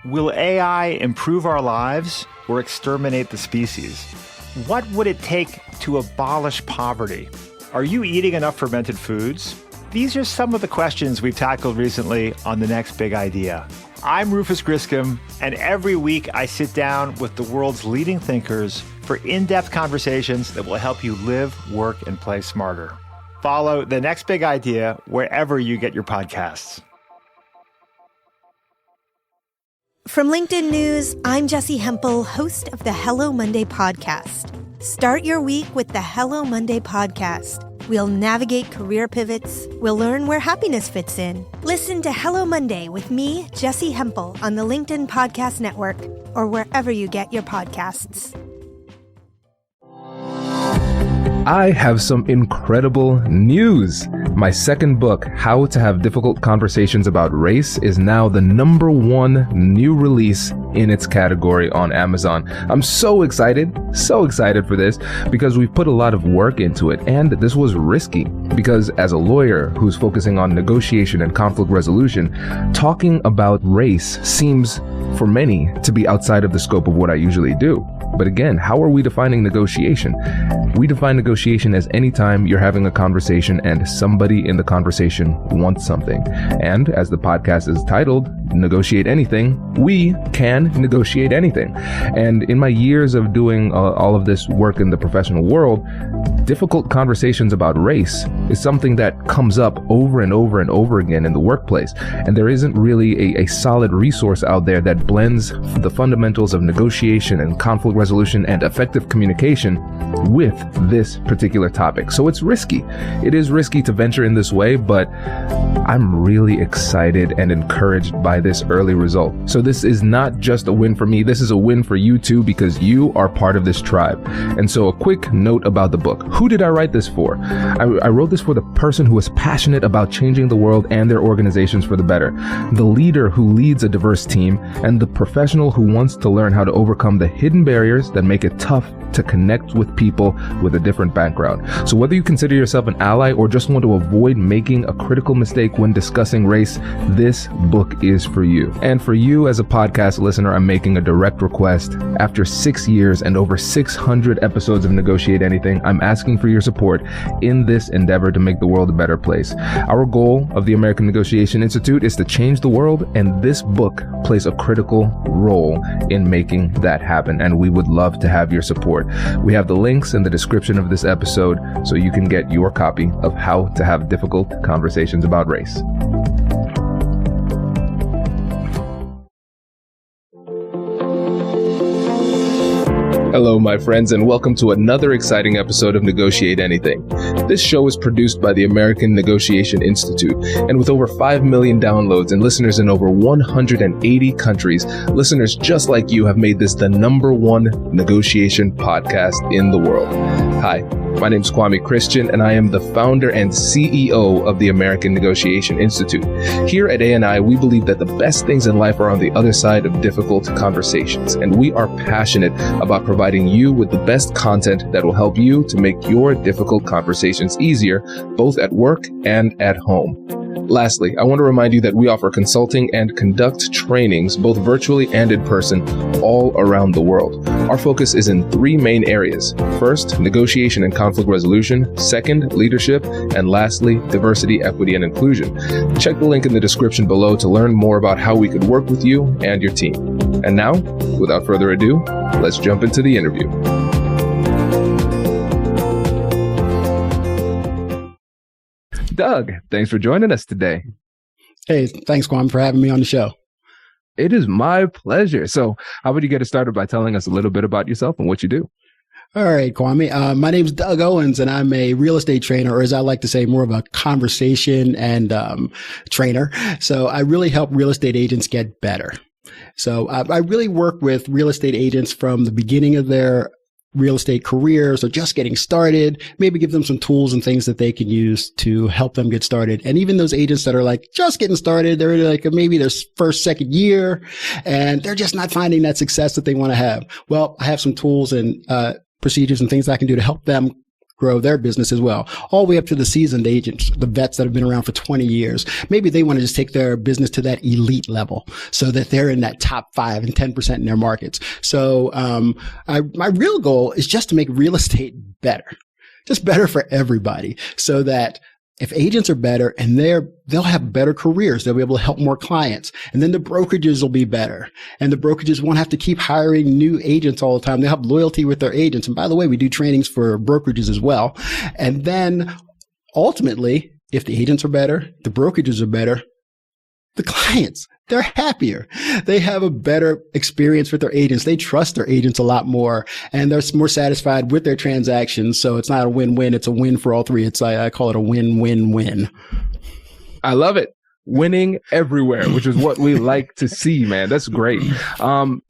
Will AI improve our lives or exterminate the species? What would it take to abolish poverty? Are you eating enough fermented foods? These are some of the questions we've tackled recently on The Next Big Idea. I'm Rufus Griscom, and every week I sit down with the world's leading thinkers for in-depth conversations that will help you live, work, and play smarter. Follow The Next Big Idea wherever you get your podcasts. From LinkedIn News, I'm Jessie Hempel, host of the Hello Monday podcast. Start your week with the Hello Monday podcast. We'll navigate career pivots. We'll learn where happiness fits in. Listen to Hello Monday with me, Jessie Hempel, on the LinkedIn Podcast Network or wherever you get your podcasts. I have some incredible news. My second book, How to Have Difficult Conversations About Race, is now the #1 new release in its category on Amazon. I'm so excited for this because we've put a lot of work into it, and this was risky because as a lawyer who's focusing on negotiation and conflict resolution, talking about race seems for many to be outside of the scope of what I usually do. But again, how are we defining negotiation? We define negotiation as any time you're having a conversation and somebody in the conversation wants something. And as the podcast is titled, Negotiate Anything, we can negotiate anything. And in my years of doing all of this work in the professional world, difficult conversations about race is something that comes up over and over and over again in the workplace. And there isn't really a solid resource out there that blends the fundamentals of negotiation and conflict resolution and effective communication with this particular topic. So it's risky. It is risky to venture in this way, but I'm really excited and encouraged by this early result. So this is not just a win for me. This is a win for you too, because you are part of this tribe. And so a quick note about the book. Who did I write this for? I wrote this for the person who is passionate about changing the world and their organizations for the better, the leader who leads a diverse team, and the professional who wants to learn how to overcome the hidden barriers that make it tough to connect with people with a different background. So whether you consider yourself an ally or just want to avoid making a critical mistake when discussing race, this book is for you. And for you as a podcast listener, I'm making a direct request. After 6 years and over 600 episodes of Negotiate Anything, I'm asking for your support in this endeavor to make the world a better place. Our goal of the American Negotiation Institute is to change the world, and this book plays a critical role in making that happen, and we would love to have your support. We have the links in the description of this episode so you can get your copy of How to Have Difficult Conversations About Race. Hello, my friends, and welcome to another exciting episode of Negotiate Anything. This show is produced by the American Negotiation Institute, and with over 5 million downloads and listeners in over 180 countries, listeners just like you have made this the #1 negotiation podcast in the world. Hi, my name is Kwame Christian, and I am the founder and CEO of the American Negotiation Institute. Here at ANI, we believe that the best things in life are on the other side of difficult conversations, and we are passionate about providing you with the best content that will help you to make your difficult conversations easier, both at work and at home. Lastly, I want to remind you that we offer consulting and conduct trainings, both virtually and in person, all around the world. Our focus is in 3 main areas. First, negotiation and conflict resolution. Second, leadership. And lastly, diversity, equity, and inclusion. Check the link in the description below to learn more about how we could work with you and your team. And now, without further ado, let's jump into the interview. Doug, thanks for joining us today. Hey, thanks, Kwame, for having me on the show. It is my pleasure. So how about you get us started by telling us a little bit about yourself and what you do? All right, Kwame. My name's Doug Owens, and I'm a real estate trainer, or as I like to say, more of a conversation and trainer. So I really help real estate agents get better. So I really work with real estate agents from the beginning of their real estate careers or just getting started, maybe give them some tools and things that they can use to help them get started. And even those agents that are like just getting started, they're like maybe their first, second year, and they're just not finding that success that they want to have. Well, I have some tools and procedures and things I can do to help them grow their business as well, all the way up to the seasoned agents, the vets that have been around for 20 years. Maybe they want to just take their business to that elite level so that they're in that top 5 and 10% in their markets. So my real goal is just to make real estate better, just better for everybody, so that if agents are better and they'll have better careers, they'll be able to help more clients. And then the brokerages will be better. And the brokerages won't have to keep hiring new agents all the time. They'll have loyalty with their agents. And by the way, we do trainings for brokerages as well. And then ultimately, if the agents are better, the brokerages are better, the clients, they're happier. They have a better experience with their agents. They trust their agents a lot more, and they're more satisfied with their transactions. So it's not a win-win. It's a win for all three. I call it a win-win-win. I love it. Winning everywhere, which is what we like to see, man. That's great.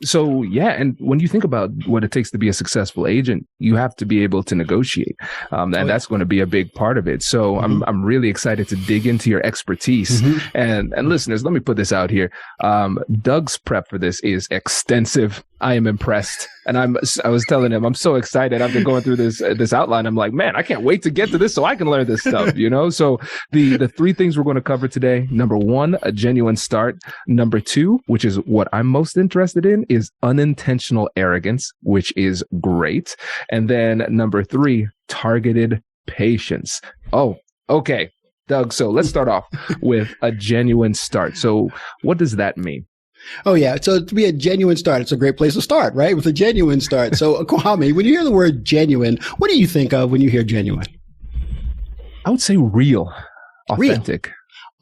So yeah, and when you think about what it takes to be a successful agent, you have to be able to negotiate, and that's going to be a big part of it. So I'm really excited to dig into your expertise. And listeners, let me put this out here. Doug's prep for this is extensive. I am impressed, and I was telling him I'm so excited. I've been going through this outline. I'm like, man, I can't wait to get to this so I can learn this stuff. So the 3 things we're going to cover today. Number 1, a genuine start. Number 2, which is what I'm most interested in, is unintentional arrogance, which is great. And then number 3, targeted patience. Oh, okay, Doug. So let's start off with a genuine start. So what does that mean? Oh, yeah. So to be a genuine start, it's a great place to start, right? With a genuine start. So Kwame, when you hear the word genuine, what do you think of when you hear genuine? I would say real, authentic.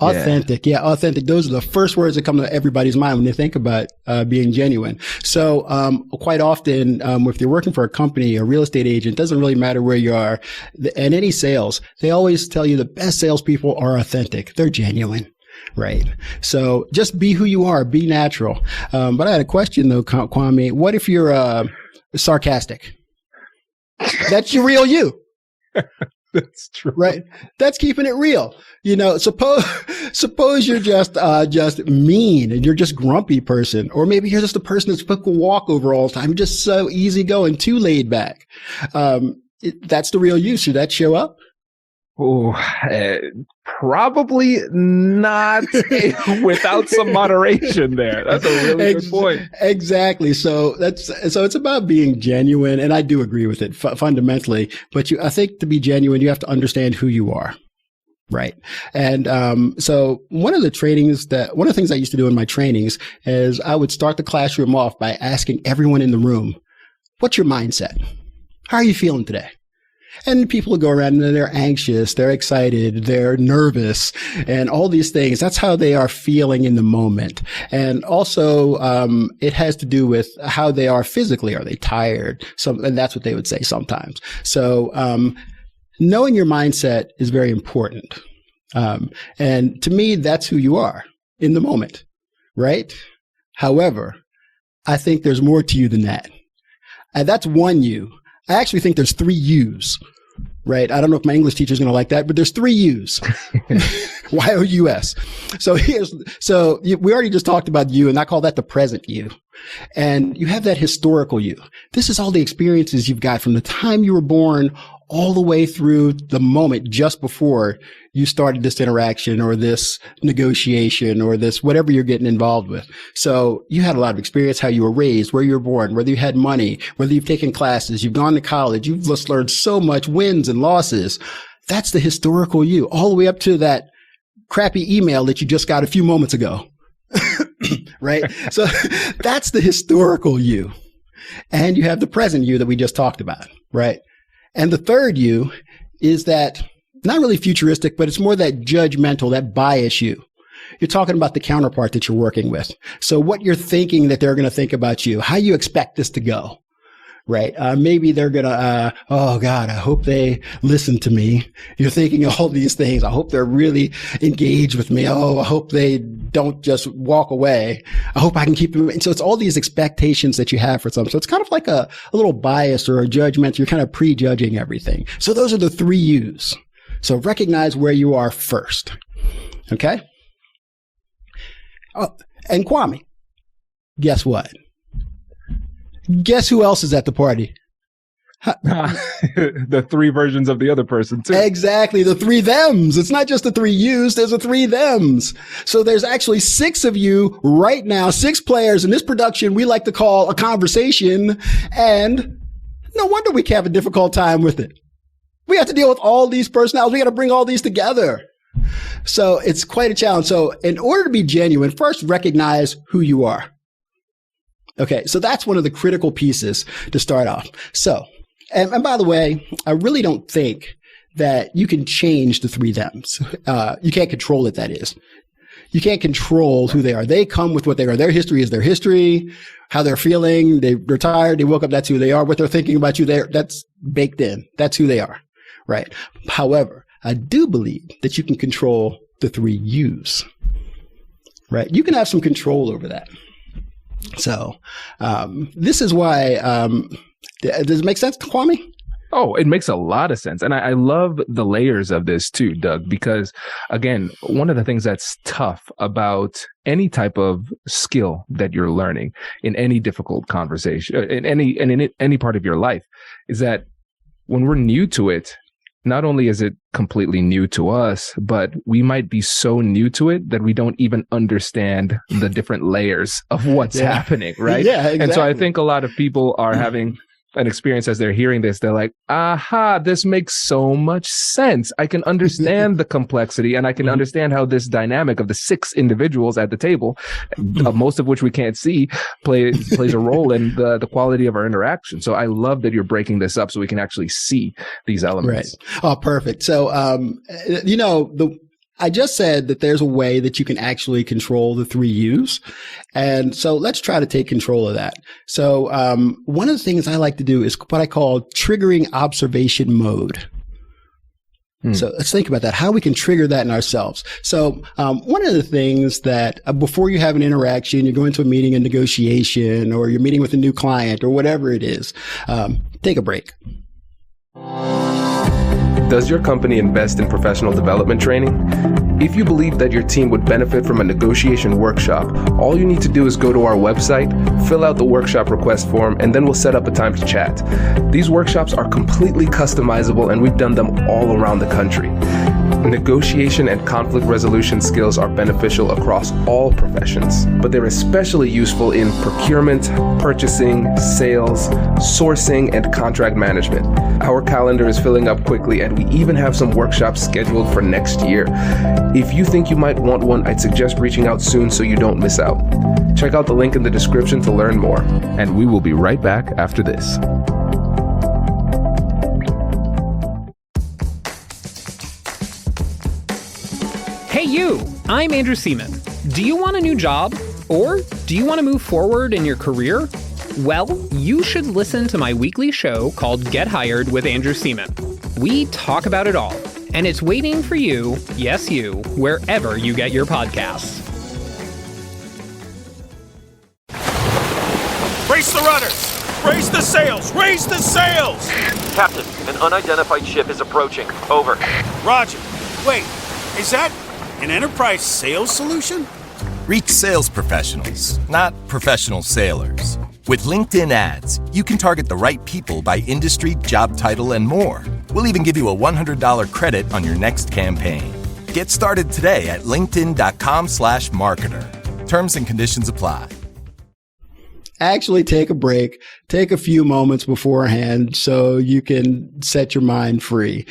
Authentic. Yeah, authentic. Those are the first words that come to everybody's mind when they think about being genuine. So quite often, if you're working for a company, a real estate agent, it doesn't really matter where you are. In any sales, they always tell you the best salespeople are authentic. They're genuine. Right. So just be who you are, be natural. But I had a question though, Kwame. What if you're sarcastic? That's your real you. That's true. Right. That's keeping it real. Suppose you're just mean and you're just grumpy person, or maybe you're just a person that's quick to walk over all the time, just so easygoing, too laid back. That's the real you. Should that show up? Oh, probably not without some moderation there. That's a really good point. Exactly. So it's about being genuine. And I do agree with it fundamentally. But I think to be genuine, you have to understand who you are. Right. And so one of the things I used to do in my trainings is I would start the classroom off by asking everyone in the room, what's your mindset? How are you feeling today? And people go around and they're anxious, they're excited, they're nervous, and all these things. That's how they are feeling in the moment. And also, it has to do with how they are physically. Are they tired? And that's what they would say sometimes. So, knowing your mindset is very important. And to me, that's who you are in the moment, right? However, I think there's more to you than that. And that's one you. I actually think there's 3 U's, right? I don't know if my English teacher is going to like that, but there's 3 U's. Y-O-U-S. So we already just talked about you, and I call that the present you. And you have that historical you. This is all the experiences you've got from the time you were born all the way through the moment just before you started this interaction or this negotiation or this whatever you're getting involved with. So you had a lot of experience, how you were raised, where you were born, whether you had money, whether you've taken classes, you've gone to college, you've just learned so much wins and losses. That's the historical you, all the way up to that crappy email that you just got a few moments ago. Right? So that's the historical you. And you have the present you that we just talked about, right? And the third you is that not really futuristic, but it's more that judgmental, that bias you. You're talking about the counterpart that you're working with. So what you're thinking that they're going to think about you, how you expect this to go, right? Maybe they're going to, oh God, I hope they listen to me. You're thinking all these things. I hope they're really engaged with me. Oh, I hope they don't just walk away. I hope I can keep them. And so it's all these expectations that you have for something. So it's kind of like a little bias or a judgment. You're kind of prejudging everything. So those are the 3 U's. So recognize where you are first. Okay? Oh, and Kwame, guess what? Guess who else is at the party? The three versions of the other person too. Exactly. The three thems. It's not just the three yous. There's the three thems. So there's actually 6 of you right now, 6 players in this production we like to call a conversation. And no wonder we have a difficult time with it. We have to deal with all these personalities. We got to bring all these together. So it's quite a challenge. So in order to be genuine, first recognize who you are. Okay. So that's one of the critical pieces to start off. So, and by the way, I really don't think that you can change the three thems. You can't control it, that is. You can't control who they are. They come with what they are. Their history is their history, how they're feeling. They're tired. They woke up. That's who they are. What they're thinking about you, that's baked in. That's who they are. Right. However, I do believe that you can control the three yous. Right. You can have some control over that. So, this is why, does it make sense, Kwame? Oh, it makes a lot of sense. And I love the layers of this too, Doug, because again, one of the things that's tough about any type of skill that you're learning in any difficult conversation, in any part of your life, is that when we're new to it, not only is it completely new to us, but we might be so new to it that we don't even understand the different layers of what's happening, right? Yeah, exactly. And so I think a lot of people are having an experience as they're hearing this. They're like, aha, this makes so much sense. I can understand the complexity, and I can understand how this dynamic of the 6 individuals at the table, most of which we can't see, plays a role in the quality of our interaction. So I love that you're breaking this up so we can actually see these elements. Right. Oh, perfect. So, I just said that there's a way that you can actually control the three yous. And so let's try to take control of that. So, one of the things I like to do is what I call triggering observation mode. So let's think about that, how we can trigger that in ourselves. So, one of the things that before you have an interaction, you're going to a meeting, a negotiation, or you're meeting with a new client or whatever it is, take a break. Does your company invest in professional development training? If you believe that your team would benefit from a negotiation workshop, all you need to do is go to our website, fill out the workshop request form, and then we'll set up a time to chat. These workshops are completely customizable, and we've done them all around the country. Negotiation and conflict resolution skills are beneficial across all professions, but they're especially useful in procurement, purchasing, sales, sourcing, and contract management. Our calendar is filling up quickly, and we even have some workshops scheduled for next year. If you think you might want one, I'd suggest reaching out soon so you don't miss out. Check out the link in the description to learn more. And we will be right back after this. Hey you, I'm Andrew Seaman. Do you want a new job? Or do you want to move forward in your career? Well, you should listen to my weekly show called Get Hired with Andrew Seaman. We talk about it all, and it's waiting for you, yes you, wherever you get your podcasts. Brace the rudders! Brace the sails! Raise the sails! Captain, an unidentified ship is approaching. Over. Roger. Wait, is that an enterprise sales solution? Reach sales professionals, not professional sailors. With LinkedIn ads, you can target the right people by industry, job title, and more. We'll even give you a $100 credit on your next campaign. Get started today at linkedin.com/marketer. Terms and conditions apply. Actually take a break, take a few moments beforehand so you can set your mind free.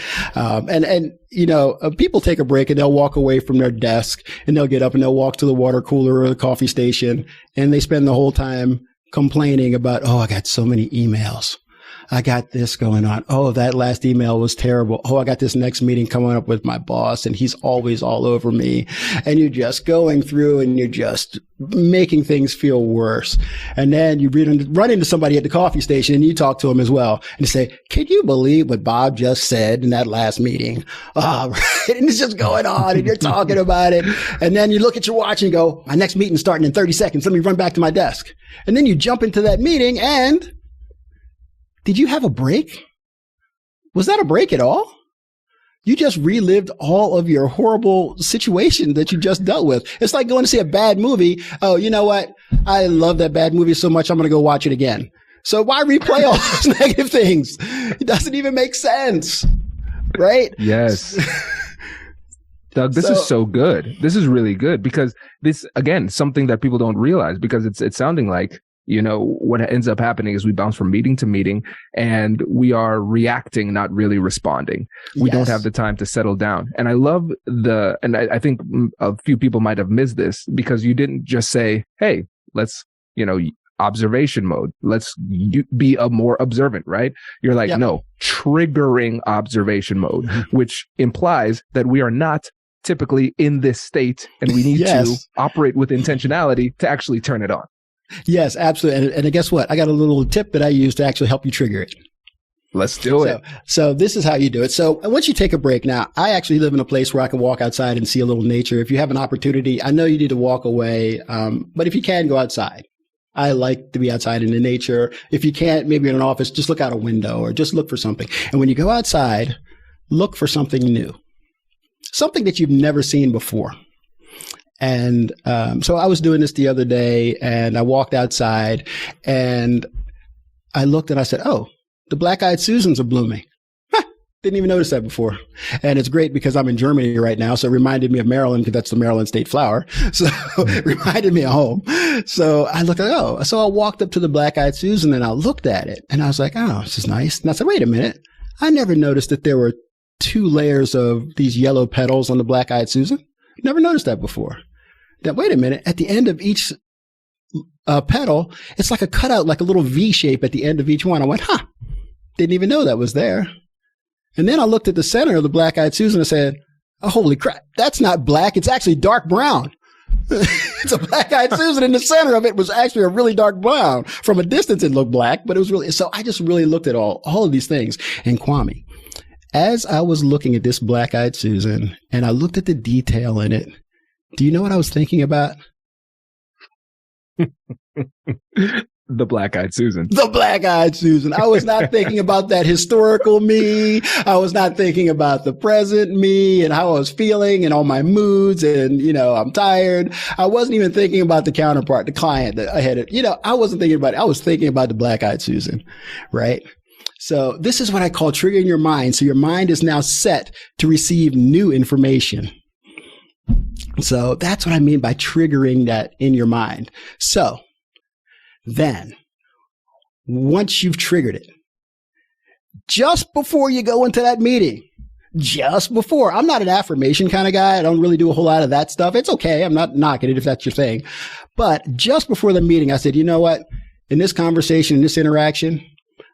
People take a break and they'll walk away from their desk and they'll get up and they'll walk to the water cooler or the coffee station, and they spend the whole time complaining about, oh, I got so many emails. I got this going on. Oh, that last email was terrible. Oh, I got this next meeting coming up with my boss and he's always all over me. And you're just going through and you're just making things feel worse. And then you run into somebody at the coffee station and you talk to them as well. And you say, can you believe what Bob just said in that last meeting? Oh, right. And it's just going on and you're talking about it. And then you look at your watch and go, my next meeting's starting in 30 seconds. Let me run back to my desk. And then you jump into that meeting and did you have a break? Was that a break at all? You just relived all of your horrible situation that you just dealt with. It's like going to see a bad movie. Oh, you know what? I love that bad movie so much, I'm going to go watch it again. So why replay all those negative things? It doesn't even make sense, right? Yes. Doug, this is so good. This is really good because this, again, something that people don't realize because it's sounding like, what ends up happening is we bounce from meeting to meeting and we are reacting, not really responding. We don't have the time to settle down. And I love and I think a few people might have missed this because you didn't just say, hey, let's, observation mode. Let's be a more observant, right? You're like, no, triggering observation mode, which implies that we are not typically in this state and we need to operate with intentionality to actually turn it on. Yes, absolutely. And guess what? I got a little tip that I use to actually help you trigger it. Let's do it. So this is how you do it. So once you take a break now, I actually live in a place where I can walk outside and see a little nature. If you have an opportunity, I know you need to walk away, but if you can, go outside. I like to be outside in the nature. If you can't, maybe in an office, just look out a window or just look for something. And when you go outside, look for something new, something that you've never seen before. And so I was doing this the other day and I walked outside and I looked and I said, oh, the black-eyed Susans are blooming. Didn't even notice that before. And it's great because I'm in Germany right now. So it reminded me of Maryland because that's the Maryland state flower. So it reminded me of home. So I looked at, so I walked up to the black-eyed Susan and I looked at it and I was like, oh, this is nice. And I said, wait a minute. I never noticed that there were 2 layers of these yellow petals on the black-eyed Susan. Never noticed that before. Now, wait a minute. At the end of each petal, it's like a cutout, like a little V shape at the end of each one. I went, didn't even know that was there. And then I looked at the center of the black-eyed Susan and said, oh, holy crap, that's not black. It's actually dark brown. It's a black-eyed Susan in the center of it was actually a really dark brown. From a distance, it looked black, but it was really, so I just really looked at all of these things. And Kwame, as I was looking at this black-eyed Susan and I looked at the detail in it, do you know what I was thinking about? The black-eyed Susan. The black-eyed Susan. I was not thinking about that historical me. I was not thinking about the present me and how I was feeling and all my moods and, I'm tired. I wasn't even thinking about the counterpart, the client that I had. I wasn't thinking about it. I was thinking about the black-eyed Susan, right? So this is what I call triggering your mind. So your mind is now set to receive new information. So that's what I mean by triggering that in your mind. So then, once you've triggered it, just before you go into that meeting, I'm not an affirmation kind of guy. I don't really do a whole lot of that stuff. It's okay. I'm not knocking it if that's your thing. But just before the meeting, I said, you know what? In this conversation, in this interaction,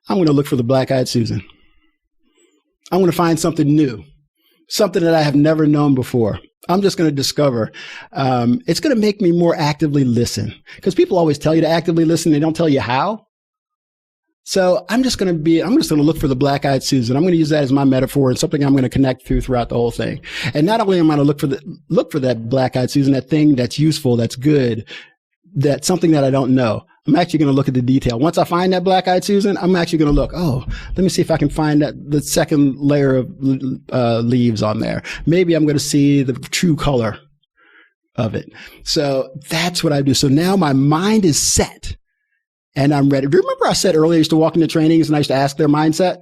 I'm going to look for the black-eyed Susan. I'm going to find something new, something that I have never known before. I'm just going to discover. It's going to make me more actively listen because people always tell you to actively listen. They don't tell you how. So I'm just going to look for the black-eyed Susan. I'm going to use that as my metaphor and something I'm going to connect throughout the whole thing. And not only am I going to look for that black-eyed Susan, that thing that's useful, that's good, that's something that I don't know. I'm actually going to look at the detail. Once I find that black-eyed Susan, I'm actually going to look, let me see if I can find the second layer of leaves on there. Maybe I'm going to see the true color of it. So that's what I do. So now my mind is set and I'm ready. Do you remember I said earlier I used to walk into trainings and I used to ask their mindset?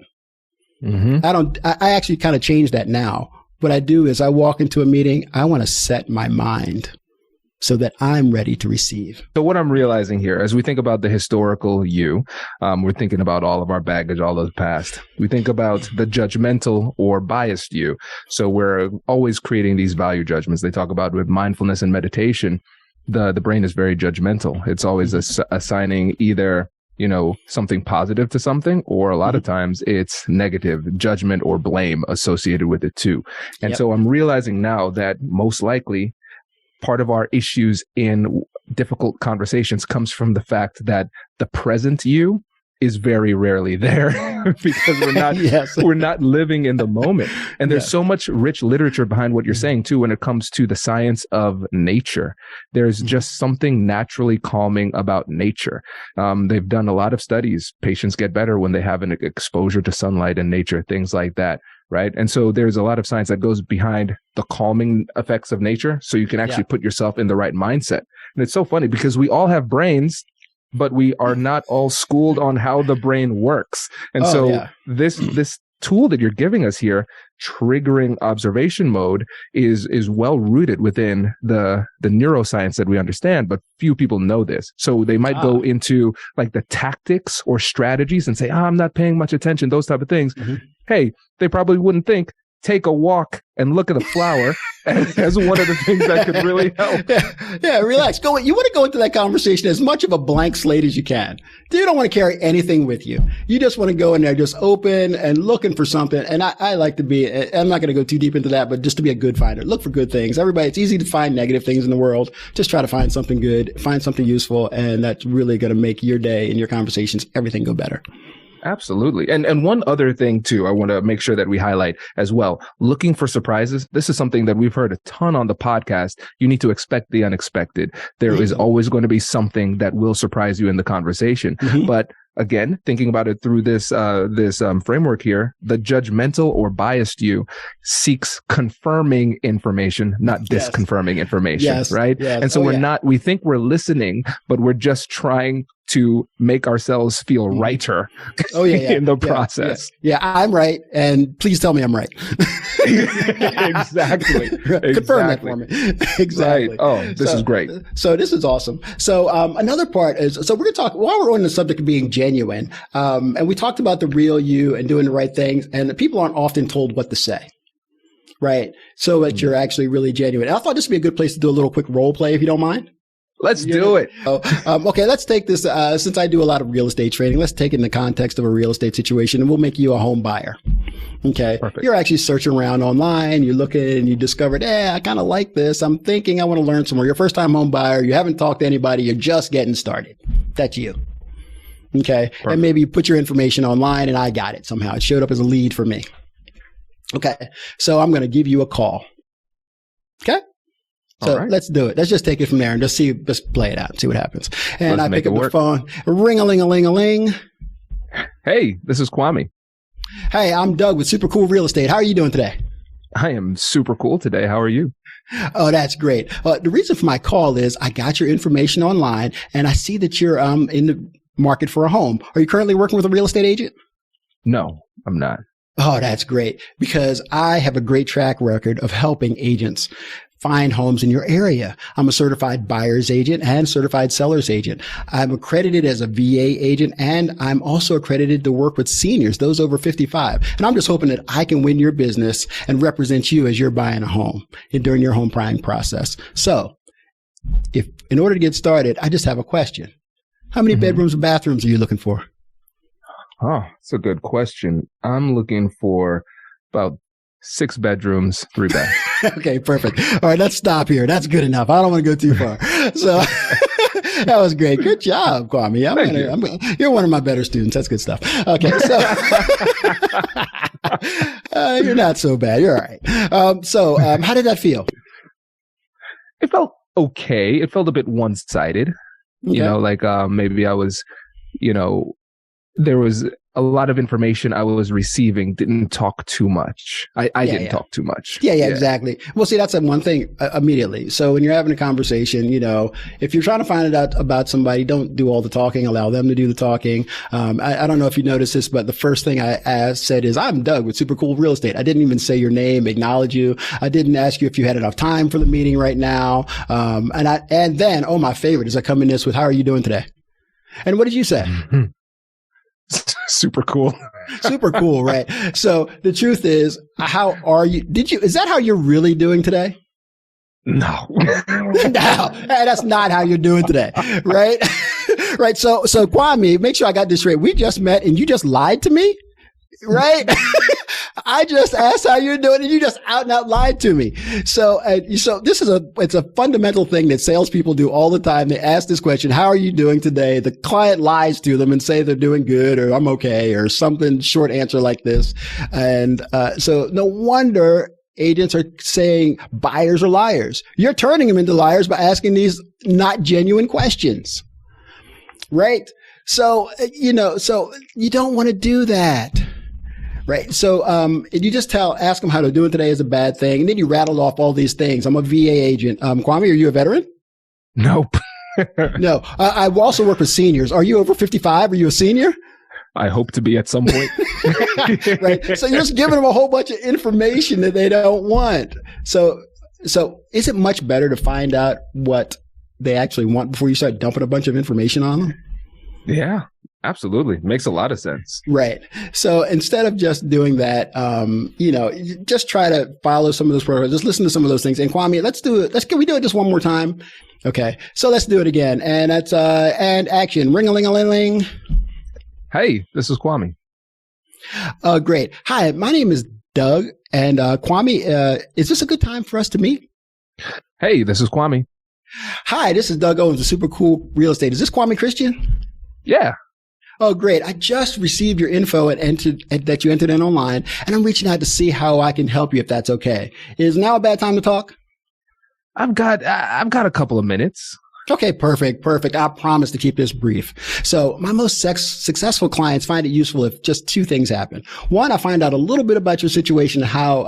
Mm-hmm. I actually kind of changed that now. What I do is I walk into a meeting, I want to set my mind so that I'm ready to receive. So what I'm realizing here, as we think about the historical you, we're thinking about all of our baggage, all of the past. We think about the judgmental or biased you. So we're always creating these value judgments. They talk about with mindfulness and meditation, the brain is very judgmental. It's always assigning either, something positive to something, or a lot of times it's negative judgment or blame associated with it too. And so I'm realizing now that most likely part of our issues in difficult conversations comes from the fact that the present you is very rarely there because we're not living in the moment. And there's so much rich literature behind what you're saying too when it comes to the science of nature. There's just something naturally calming about nature. They've done a lot of studies. Patients get better when they have an exposure to sunlight and nature, things like that. Right. And so there's a lot of science that goes behind the calming effects of nature so you can actually put yourself in the right mindset. And it's so funny because we all have brains but we are not all schooled on how the brain works. And this tool that you're giving us here, triggering observation mode, is well rooted within the neuroscience that we understand, but few people know this. So they might go into like the tactics or strategies and say, I'm not paying much attention, those type of things. Hey, they probably wouldn't think, take a walk and look at a flower as one of the things that could really help. Yeah, relax. You want to go into that conversation as much of a blank slate as you can. You don't want to carry anything with you. You just want to go in there just open and looking for something. And I like to be, I'm not going to go too deep into that, but just to be a good finder. Look for good things. Everybody, it's easy to find negative things in the world. Just try to find something good, find something useful, and that's really going to make your day and your conversations, everything go better. Absolutely. And one other thing too, I want to make sure that we highlight as well, looking for surprises. This is something that we've heard a ton on the podcast. You need to expect the unexpected. There is always going to be something that will surprise you in the conversation. But again, thinking about it through this framework here, the judgmental or biased you seeks confirming information, not disconfirming information, right? Yes. And so we think we're listening, but we're just trying to make ourselves feel righter in the process. Yeah, I'm right. And please tell me I'm right. Exactly. Confirm that for me. Exactly. Right. Oh, this is great. So this is awesome. So another part is, so we're going to talk, while we're on the subject of being genuine, and we talked about the real you and doing the right things, and people aren't often told what to say. Right. So that you're actually really genuine. And I thought this would be a good place to do a little quick role play, if you don't mind. Let's do it. Okay, let's take this, since I do a lot of real estate training, let's take it in the context of a real estate situation, and we'll make you a home buyer. Okay. Perfect. You're actually searching around online, you're looking, and you discovered, I kind of like this. I'm thinking I want to learn some more. You're a first time home buyer. You haven't talked to anybody. You're just getting started. That's you. Okay. Perfect. And maybe you put your information online and I got it somehow. It showed up as a lead for me. Okay. So I'm going to give you a call. Okay. So let's do it. Let's just take it from there and just play it out and see what happens. And I pick up the phone, ring-a-ling-a-ling-a-ling. Hey, this is Kwame. Hey, I'm Doug with Super Cool Real Estate. How are you doing today? I am super cool today. How are you? Oh, that's great. The reason for my call is I got your information online and I see that you're in the market for a home. Are you currently working with a real estate agent? No, I'm not. Oh, that's great, because I have a great track record of helping agents find homes in your area. I'm a certified buyer's agent and certified seller's agent. I'm accredited as a VA agent, and I'm also accredited to work with seniors, those over 55. And I'm just hoping that I can win your business and represent you as you're buying a home during your home buying process. So in order to get started, I just have a question. How many bedrooms and bathrooms are you looking for? Oh, that's a good question. I'm looking for about 6 bedrooms, 3 baths. Okay, perfect. All right, let's stop here. That's good enough. I don't want to go too far. So that was great. Good job, Kwame. You're one of my better students. That's good stuff. Okay, so you're not so bad. You're all right. So how did that feel? It felt okay. It felt a bit one-sided. Okay. You know, like maybe I was, there was a lot of information I was receiving, didn't talk too much. I didn't talk too much. Yeah, exactly. Well, see, that's one thing immediately. So when you're having a conversation, if you're trying to find out about somebody, don't do all the talking, allow them to do the talking. I don't know if you noticed this, but the first thing I said is, I'm Doug with Super Cool Real Estate. I didn't even say your name, acknowledge you. I didn't ask you if you had enough time for the meeting right now. And then, my favorite is I come in this with, how are you doing today? And what did you say? Super cool. Super cool, right? So the truth is, how are you? Is that how you're really doing today? No. No, that's not how you're doing today, right? Right. So Kwame, make sure I got this straight. We just met and you just lied to me, right? I just asked how you're doing and you just out and out lied to me. So this is it's a fundamental thing that salespeople do all the time. They ask this question, how are you doing today? The client lies to them and say they're doing good or I'm okay or something short answer like this. And, so no wonder agents are saying buyers are liars. You're turning them into liars by asking these not genuine questions, right? So you don't want to do that. Right. So, you just ask them how they're doing today is a bad thing. And then you rattled off all these things. I'm a VA agent. Kwame, are you a veteran? Nope. No, I also work with seniors. Are you over 55? Are you a senior? I hope to be at some point. Right. So you're just giving them a whole bunch of information that they don't want. So is it much better to find out what they actually want before you start dumping a bunch of information on them? Yeah, absolutely. Makes a lot of sense. Right. So instead of just doing that, just try to follow some of those protocols. Just listen to some of those things. And Kwame, can we do it just one more time? Okay. So let's do it again. And that's, and action. Ring-a-ling-a-ling-ling. Hey, this is Kwame. Great. Hi, my name is Doug. And Kwame, is this a good time for us to meet? Hey, this is Kwame. Hi, this is Doug Owens, a super cool real estate. Is this Kwame Christian? Yeah. Oh, great. I just received your info that you entered in online, and I'm reaching out to see how I can help you if that's okay. Is now a bad time to talk? I've got a couple of minutes. Okay, perfect. I promise to keep this brief. So my most successful clients find it useful if just two things happen. One, I find out a little bit about your situation, how,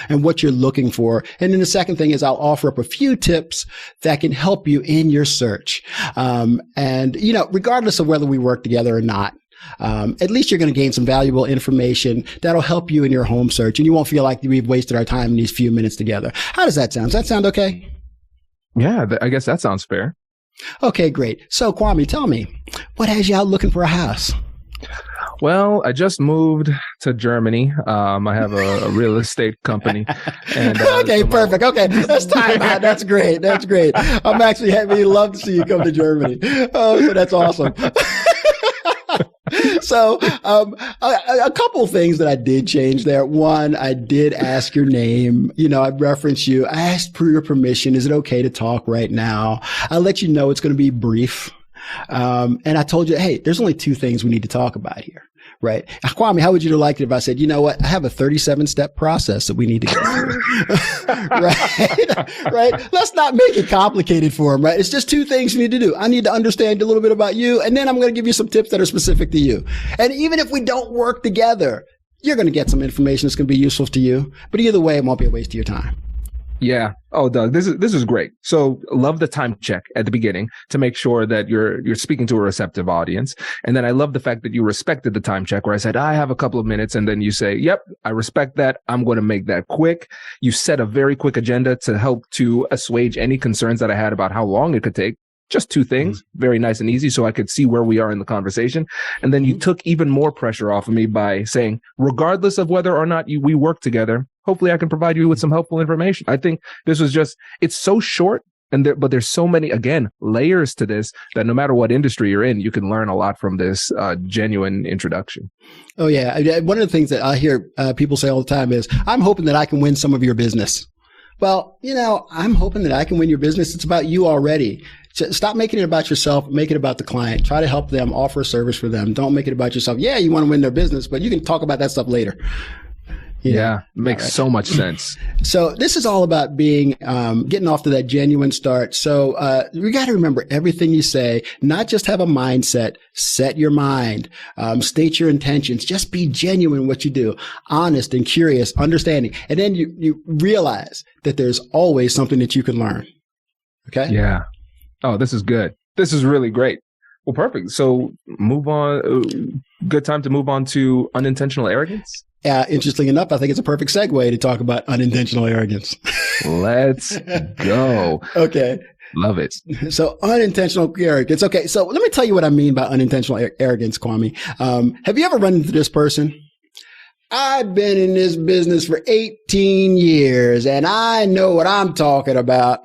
and what you're looking for. And then the second thing is I'll offer up a few tips that can help you in your search. Regardless of whether we work together or not, at least you're going to gain some valuable information that'll help you in your home search, and you won't feel like we've wasted our time in these few minutes together. How does that sound? Does that sound okay? Yeah, I guess that sounds fair. Okay, great. So, Kwame, tell me, what has you out looking for a house? Well, I just moved to Germany. I have a real estate company. And, okay, perfect. Okay, that's time out. That's great. I'm actually happy. Love to see you come to Germany. Oh, so that's awesome. So, a couple of things that I did change there. One, I did ask your name. I referenced you. I asked for your permission. Is it okay to talk right now? I let you know it's going to be brief. And I told you, hey, there's only two things we need to talk about here. Right. Kwame, how would you like it if I said, you know what? I have a 37-step process that we need to go through. Right. Let's not make it complicated for him. Right. It's just two things you need to do. I need to understand a little bit about you, and then I'm going to give you some tips that are specific to you. And even if we don't work together, you're going to get some information that's going to be useful to you. But either way, it won't be a waste of your time. Yeah. Oh, Doug, this is great. So love the time check at the beginning to make sure that you're speaking to a receptive audience. And then I love the fact that you respected the time check where I said, I have a couple of minutes. And then you say, yep, I respect that. I'm going to make that quick. You set a very quick agenda to help to assuage any concerns that I had about how long it could take. Just two things, very nice and easy, so I could see where we are in the conversation. And then you took even more pressure off of me by saying, regardless of whether or not we work together, hopefully I can provide you with some helpful information. I think this was it's so short, but there's so many, again, layers to this that no matter what industry you're in, you can learn a lot from this genuine introduction. Oh, yeah. One of the things that I hear people say all the time is, I'm hoping that I can win some of your business. Well, I'm hoping that I can win your business. It's about you already. Stop making it about yourself. Make it about the client. Try to help them, offer a service for them. Don't make it about yourself. Yeah, you want to win their business, but you can talk about that stuff later. Yeah, makes so much sense. So this is all about being, getting off to that genuine start. So, we got to remember everything you say, not just have a mindset, set your mind, state your intentions, just be genuine in what you do, honest and curious, understanding. And then you realize that there's always something that you can learn. Okay. Yeah. Oh, this is good. This is really great. Well, perfect. So move on. Good time to move on to unintentional arrogance. Interestingly enough, I think it's a perfect segue to talk about unintentional arrogance. Let's go. Okay. Love it. So unintentional arrogance. Okay. So let me tell you what I mean by unintentional arrogance, Kwame. Have you ever run into this person? I've been in this business for 18 years and I know what I'm talking about.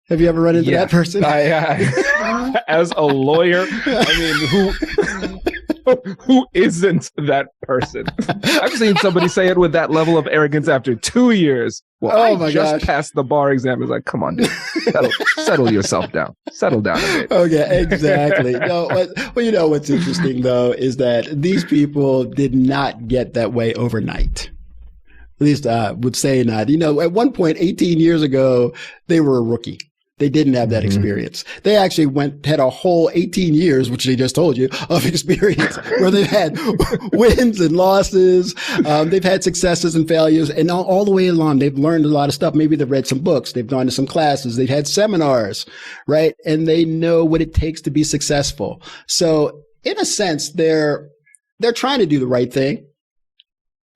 Have you ever run into that person? As a lawyer, I mean, who isn't that person? I've seen somebody say it with that level of arrogance after 2 years. Well, I just passed the bar exam. It's like, come on, dude. Settle yourself down. Settle down a bit. Okay, exactly. No, well, what's interesting, though, is that these people did not get that way overnight. At least I would say not. At one point, 18 years ago, they were a rookie. They didn't have that experience. They actually had a whole 18 years, which they just told you, of experience where they've had wins and losses. They've had successes and failures, and all the way along, they've learned a lot of stuff. Maybe they've read some books. They've gone to some classes. They've had seminars, right? And they know what it takes to be successful. So in a sense, they're trying to do the right thing.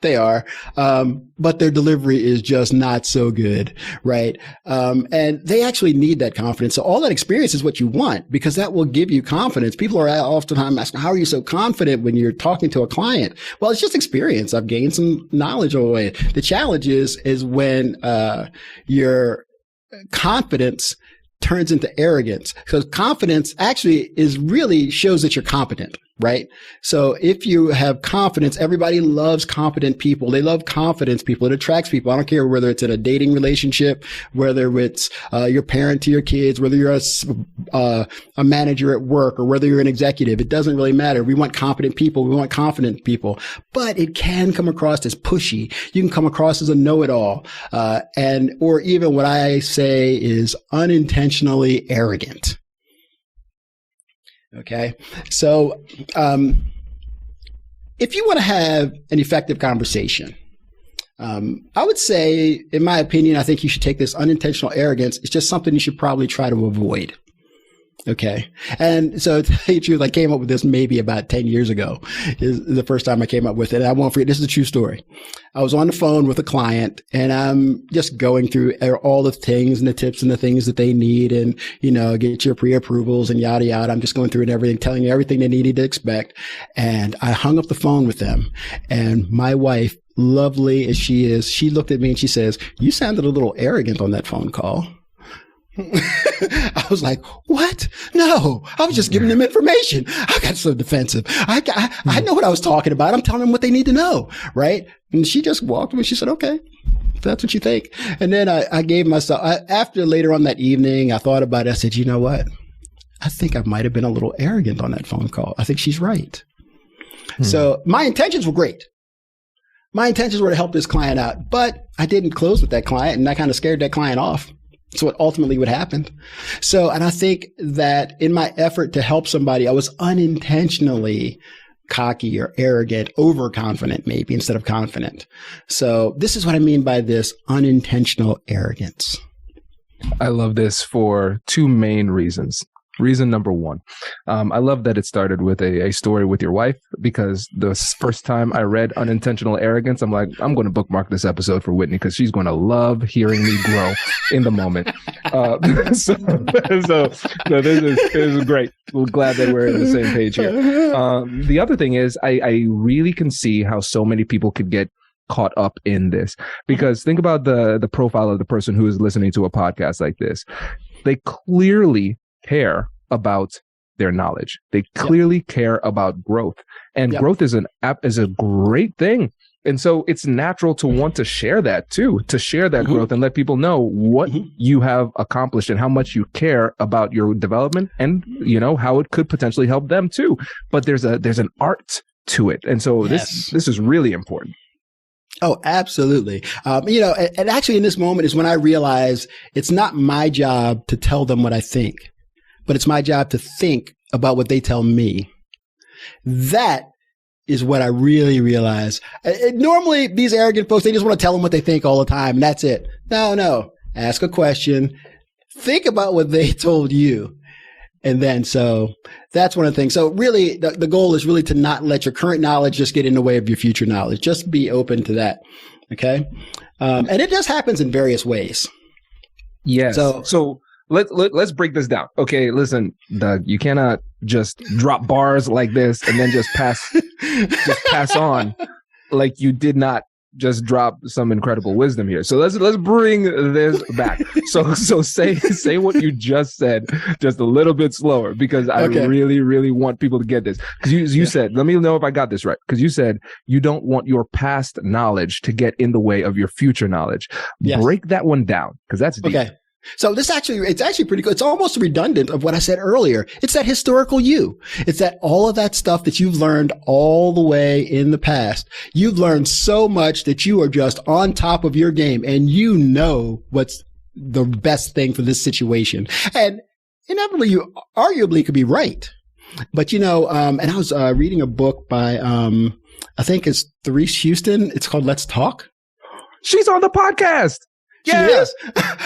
They are, but their delivery is just not so good, right? And they actually need that confidence. So all that experience is what you want, because that will give you confidence. People are oftentimes asking, how are you so confident when you're talking to a client? Well, it's just experience. I've gained some knowledge on the way. The challenge is when your confidence turns into arrogance. Because confidence actually really shows that you're competent, right? So if you have confidence, everybody loves competent people. They love confidence people. It attracts people. I don't care whether it's in a dating relationship, whether it's your parent to your kids, whether you're a manager at work, or whether you're an executive. It doesn't really matter. We want competent people. We want confident people. But it can come across as pushy. You can come across as a know-it-all, or even what I say is unintentionally arrogant. Okay. So, if you want to have an effective conversation, I would say, in my opinion, I think you should take this unintentional arrogance. It's just something you should probably try to avoid. Okay. And so to tell you the truth, I came up with this maybe about 10 years ago is the first time I came up with it. And I won't forget, this is a true story. I was on the phone with a client, and I'm just going through all the things and the tips and the things that they need, and, get your pre-approvals and yada, yada. I'm just going through and everything, telling you everything they needed to expect. And I hung up the phone with them, and my wife, lovely as she is, she looked at me and she says, "You sounded a little arrogant on that phone call." I was like, "What? No, I was just giving them information." I got so defensive. I know what I was talking about. I'm telling them what they need to know, right? And she just walked away. She said, "Okay, if that's what you think." And then I gave myself, after later on that evening, I thought about it. I said, "You know what? I think I might have been a little arrogant on that phone call. I think she's right." So my intentions were great. My intentions were to help this client out, but I didn't close with that client, and I kind of scared that client off. That's what ultimately what happened. So, and I think that in my effort to help somebody, I was unintentionally cocky or arrogant, overconfident maybe, instead of confident. So this is what I mean by this unintentional arrogance. I love this for two main reasons. Reason number one, I love that it started with a story with your wife, because the first time I read unintentional arrogance, I'm like, I'm going to bookmark this episode for Whitney, because she's going to love hearing me grow in the moment. So this is great. We're glad that we're on the same page here. The other thing is, I really can see how so many people could get caught up in this, because think about the profile of the person who is listening to a podcast like this. They clearly care about their knowledge. They clearly care about growth, and growth is a great thing. And so it's natural to want to share that too, to share that growth and let people know what you have accomplished and how much you care about your development, and how it could potentially help them too. But there's an art to it, and so this is really important. Oh, absolutely. And actually in this moment is when I realize it's not my job to tell them what I think, but it's my job to think about what they tell me. That is what I really realize. Normally, these arrogant folks, they just want to tell them what they think all the time, and that's it. No. Ask a question. Think about what they told you. And then, so that's one of the things. So really, the goal is really to not let your current knowledge just get in the way of your future knowledge. Just be open to that. Okay. And it just happens in various ways. Yes. So let's break this down. Okay, listen, Doug, you cannot just drop bars like this and then just pass on like you did not just drop some incredible wisdom here. So let's bring this back. So say what you just said just a little bit slower, because I really, really want people to get this. Because you said, let me know if I got this right. Because you said you don't want your past knowledge to get in the way of your future knowledge. Yes. Break that one down, because that's deep. Okay. So it's actually pretty good. It's almost redundant of what I said earlier. It's that historical you. It's that all of that stuff that you've learned all the way in the past. You've learned so much that you are just on top of your game, and you know what's the best thing for this situation. And inevitably, you arguably could be right. But, and I was reading a book by, I think it's Therese Houston. It's called Let's Talk. She's on the podcast. Yeah. She is.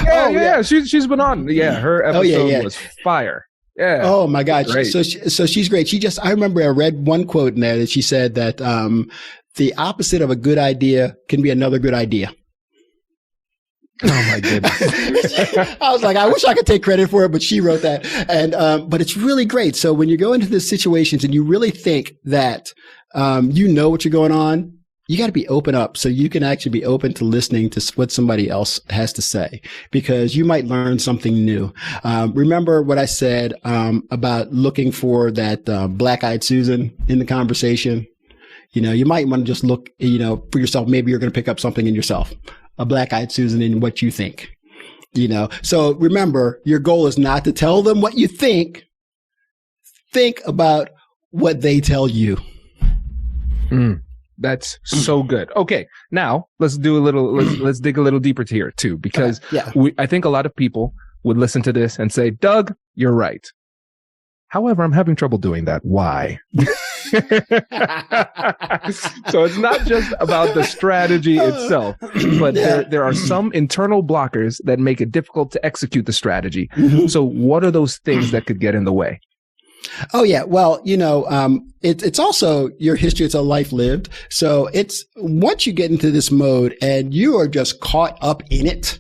Yeah. She's been on. Yeah. Her episode was fire. Yeah. Oh my God. So she's great. I remember I read one quote in there that she said that, the opposite of a good idea can be another good idea. Oh my goodness. I was like, I wish I could take credit for it, but she wrote that. And, but it's really great. So when you go into these situations and you really think that, you know what you're going on, you got to be open up so you can actually be open to listening to what somebody else has to say, because you might learn something new. Remember what I said, about looking for that, black-eyed Susan in the conversation? You might want to just look, for yourself. Maybe you're going to pick up something in yourself, a black-eyed Susan in what you think, So remember, your goal is not to tell them what you think. Think about what they tell you. That's so good. Okay, now let's do a little. Let's dig a little deeper here too, because I think a lot of people would listen to this and say, "Doug, you're right." However, I'm having trouble doing that. Why? So it's not just about the strategy itself, but there are some internal blockers that make it difficult to execute the strategy. So what are those things that could get in the way? Oh yeah. Well, it's also your history. It's a life lived. So it's once you get into this mode and you are just caught up in it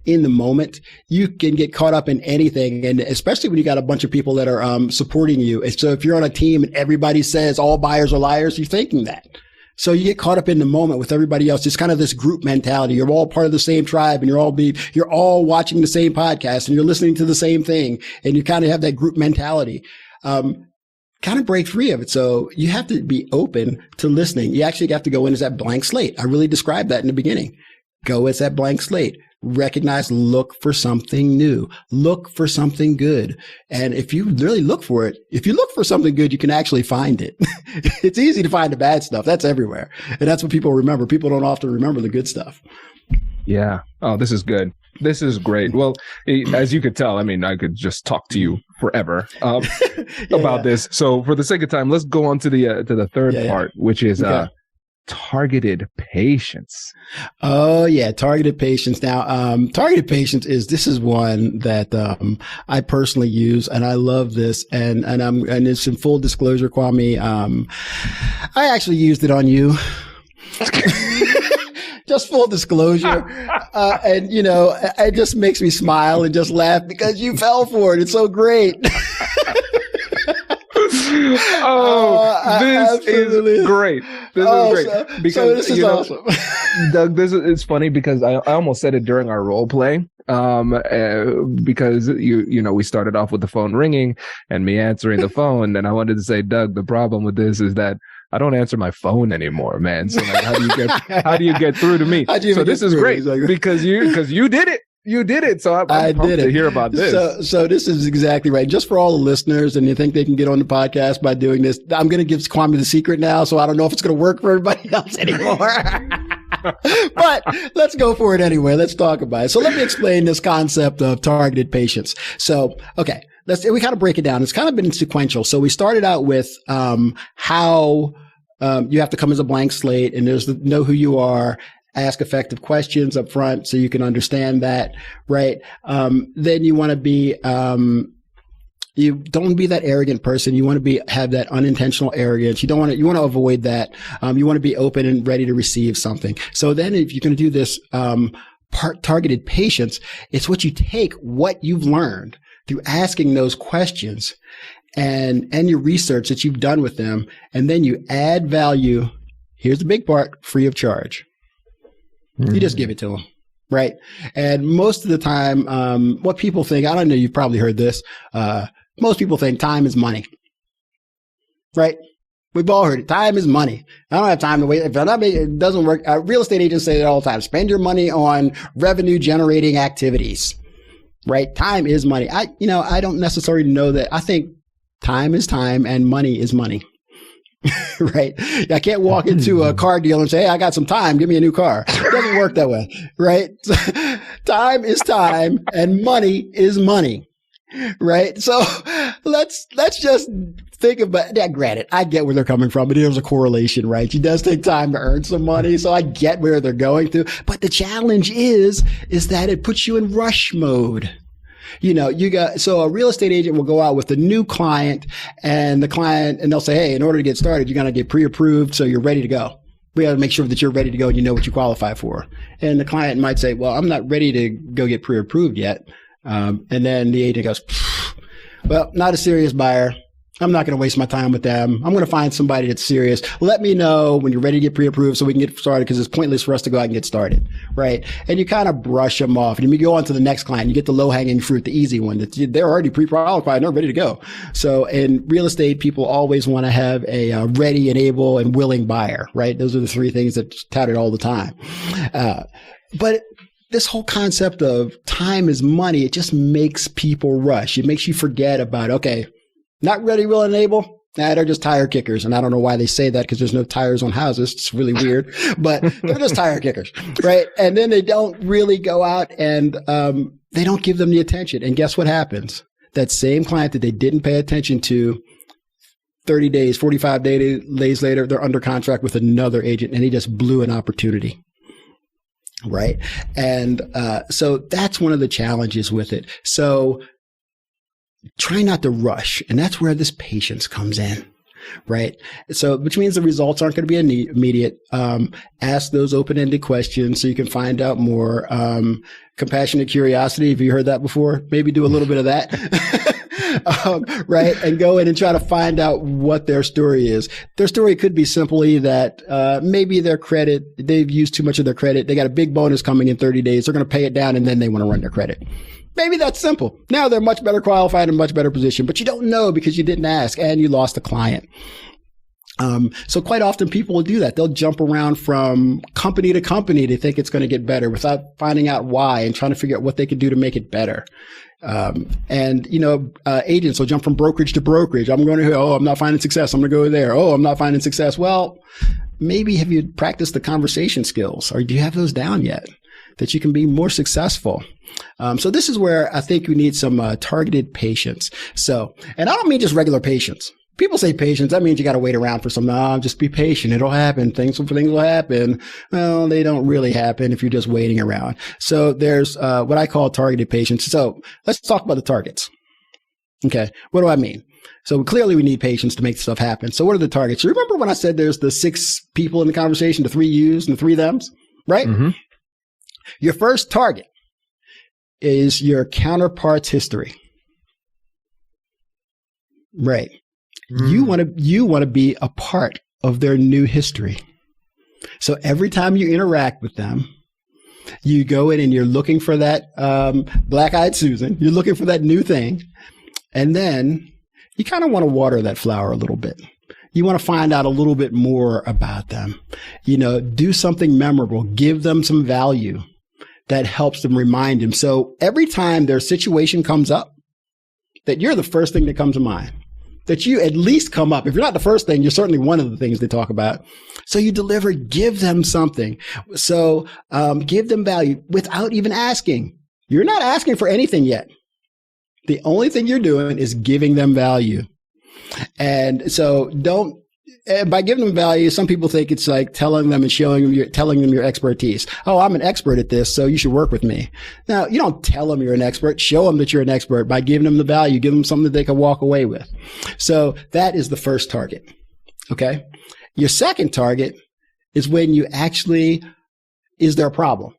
in the moment, you can get caught up in anything. And especially when you got a bunch of people that are, supporting you. So if you're on a team and everybody says all buyers are liars, you're thinking that. So you get caught up in the moment with everybody else. It's kind of this group mentality. You're all part of the same tribe and you're all watching the same podcast and you're listening to the same thing. And you kind of have that group mentality. Kind of break free of it. So you have to be open to listening. You actually have to go in as that blank slate. I really described that in the beginning. Go as that blank slate. Recognize, look for something new. Look for something good. And if you really look for it, if you look for something good, you can actually find it. It's easy to find the bad stuff. That's everywhere. And that's what people remember. People don't often remember the good stuff. Yeah. Oh, this is good. This is great. Well, as you could tell, I could just talk to you forever about this. So for the sake of time, let's go on to the third part, which is targeted patience. Oh yeah, targeted patience. Now, targeted patience this is one that I personally use, and I love this. And it's in full disclosure, Kwame. I actually used it on you. Just full disclosure. And it just makes me smile and just laugh because you fell for it. It's so great. This is great. This is great. Because this is awesome. Doug, it's funny because I almost said it during our role play. Because we started off with the phone ringing and me answering the phone, and I wanted to say, Doug, the problem with this is that I don't answer my phone anymore, man. So like, how do you get through to me? So this is great because you did it. You did it. So I'm pumped to hear about this. So this is exactly right. Just for all the listeners, and you think they can get on the podcast by doing this, I'm going to give Kwame the secret now. So I don't know if it's going to work for everybody else anymore. But let's go for it anyway. Let's talk about it. So let me explain this concept of targeted patience. So, okay. We kind of break it down. It's kind of been sequential. So we started out with, how, you have to come as a blank slate and know who you are, ask effective questions up front so you can understand that, right? Then you want to be, you don't be that arrogant person. You want to have that unintentional arrogance. You want to avoid that. You want to be open and ready to receive something. So then if you're going to do this, targeted patience, it's what you take what you've learned through asking those questions and your research that you've done with them. And then you add value. Here's the big part, free of charge. You just give it to them. Right. And most of the time, what people think, I don't know, you've probably heard this. Most people think time is money. Right. We've all heard it. Time is money. I don't have time to wait. If it doesn't work, real estate agents say it all the time. Spend your money on revenue generating activities. Right. Time is money. I don't necessarily know that. I think time is time and money is money. Right. I can't walk into a car dealer and say, hey, I got some time. Give me a new car. It doesn't work that way. Right. Time is time and money is money. Right. So let's just think about that. Granted, I get where they're coming from, but there's a correlation, right? It does take time to earn some money. So I get where they're going through. But the challenge is that it puts you in rush mode. So a real estate agent will go out with a new client and they'll say, hey, in order to get started, you're going to get pre-approved. So you're ready to go. We got to make sure that you're ready to go and you know what you qualify for. And the client might say, well, I'm not ready to go get pre-approved yet. And then the agent goes, well, not a serious buyer. I'm not going to waste my time with them. I'm going to find somebody that's serious. Let me know when you're ready to get pre-approved so we can get started, because it's pointless for us to go out and get started, right? And you kind of brush them off. And you go on to the next client. You get the low-hanging fruit, the easy one. They're already pre-qualified and they're ready to go. So in real estate, people always want to have a ready and able and willing buyer, right? Those are the three things that's touted all the time. But this whole concept of time is money, it just makes people rush. It makes you forget about, okay, not ready, willing, and able. They're just tire kickers. And I don't know why they say that, because there's no tires on houses. It's really weird, but they're just tire kickers, right? And then they don't really go out and they don't give them the attention. And guess what happens? That same client that they didn't pay attention to, 30 days, 45 days later, they're under contract with another agent and he just blew an opportunity. Right. And so that's one of the challenges with it. So try not to rush. And that's where this patience comes in. Right. So which means the results aren't going to be immediate. Ask those open-ended questions so you can find out more. Compassionate curiosity. Have you heard that before? Maybe do a little bit of that. Right. And go in and try to find out what their story is. Their story could be simply that maybe their credit, they've used too much of their credit. They got a big bonus coming in 30 days. They're going to pay it down and then they want to run their credit. Maybe that's simple. Now they're much better qualified and much better position, but you don't know because you didn't ask and you lost a client. So quite often people will do that. They'll jump around from company to company to think it's going to get better without finding out why and trying to figure out what they can do to make it better. Agents will jump from brokerage to brokerage. I'm going to, I'm not finding success. I'm going to go there. Oh, I'm not finding success. Well, maybe have you practiced the conversation skills, or do you have those down yet that you can be more successful? So this is where I think we need some targeted patience. So, and I don't mean just regular patience. People say patience. That means you got to wait around for something. No, just be patient. It'll happen. Things will happen. Well, they don't really happen if you're just waiting around. So there's what I call targeted patience. So let's talk about the targets. Okay. What do I mean? So clearly we need patience to make stuff happen. So what are the targets? You remember when I said there's the 6 people in the conversation, the 3 yous and the 3 thems, right? Mm-hmm. Your first target is your counterpart's history. Right. You want to be a part of their new history. So every time you interact with them, you go in and you're looking for that black-eyed Susan. You're looking for that new thing. And then you kind of want to water that flower a little bit. You want to find out a little bit more about them. Do something memorable. Give them some value that helps them remind them. So every time their situation comes up, that you're the first thing that comes to mind. That you at least come up. If you're not the first thing, you're certainly one of the things they talk about. So you deliver, give them something. So give them value without even asking. You're not asking for anything yet. The only thing you're doing is giving them value. And so by giving them value, some people think it's like telling them and telling them your expertise. Oh, I'm an expert at this, so you should work with me. Now, you don't tell them you're an expert. Show them that you're an expert by giving them the value. Give them something that they can walk away with. So that is the first target. Okay. Your second target is when you actually is their problem.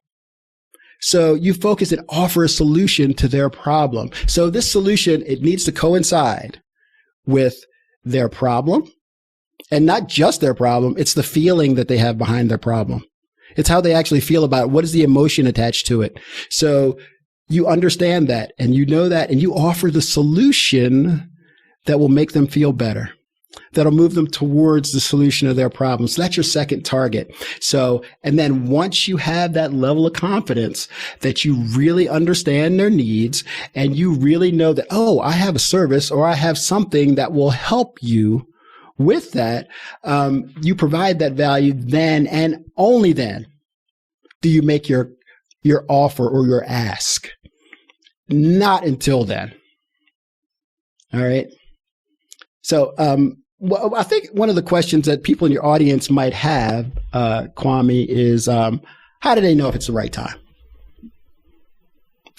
So you focus and offer a solution to their problem. So this solution, it needs to coincide with their problem. And not just their problem, it's the feeling that they have behind their problem. It's how they actually feel about it. What is the emotion attached to it? So you understand that and you know that and you offer the solution that will make them feel better, that'll move them towards the solution of their problem. So that's your second target. So, and then once you have that level of confidence that you really understand their needs and you really know that, oh, I have a service or I have something that will help you with that, you provide that value, then and only then do you make your your offer or your ask. Not until then. All right. So, well, I think one of the questions that people in your audience might have, Kwame, is how do they know if it's the right time?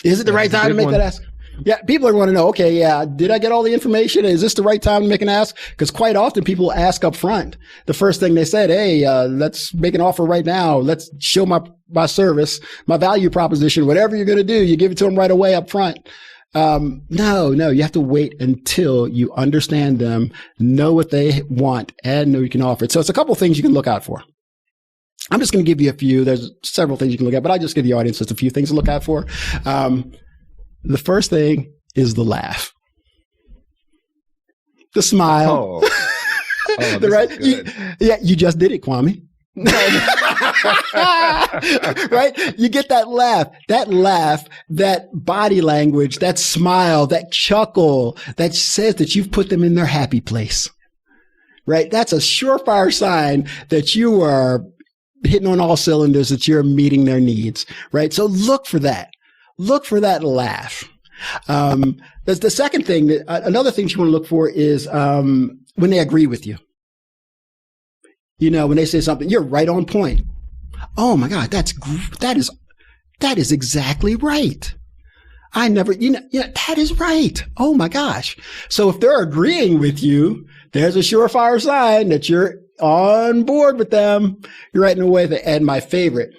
Is it the right time to make that ask? Yeah, people are want to know, okay, yeah, did I get all the information? Is this the right time to make an ask? Because quite often people ask up front. The first thing they said, hey, let's make an offer right now. Let's show my service, my value proposition, whatever you're going to do, you give it to them right away up front. No, you have to wait until you understand them, know what they want, and know you can offer it. So it's a couple of things you can look out for. I'm just going to give you a few. There's several things you can look at, but I'll just give the audience just a few things to look out for. The first thing is the laugh, the smile. Right? You just did it, Kwame. Right? You get that laugh, that body language, that smile, that chuckle that says that you've put them in their happy place. Right? That's a surefire sign that you are hitting on all cylinders, that you're meeting their needs. Right? So look for that. Look for that laugh. That's the second thing. Another thing you want to look for is when they agree with you. You know, when they say something, you're right on point. Oh my God, that is exactly right. I never, that is right. Oh my gosh. So if they're agreeing with you, there's a surefire sign that you're on board with them. You're right in a way that, and my favorite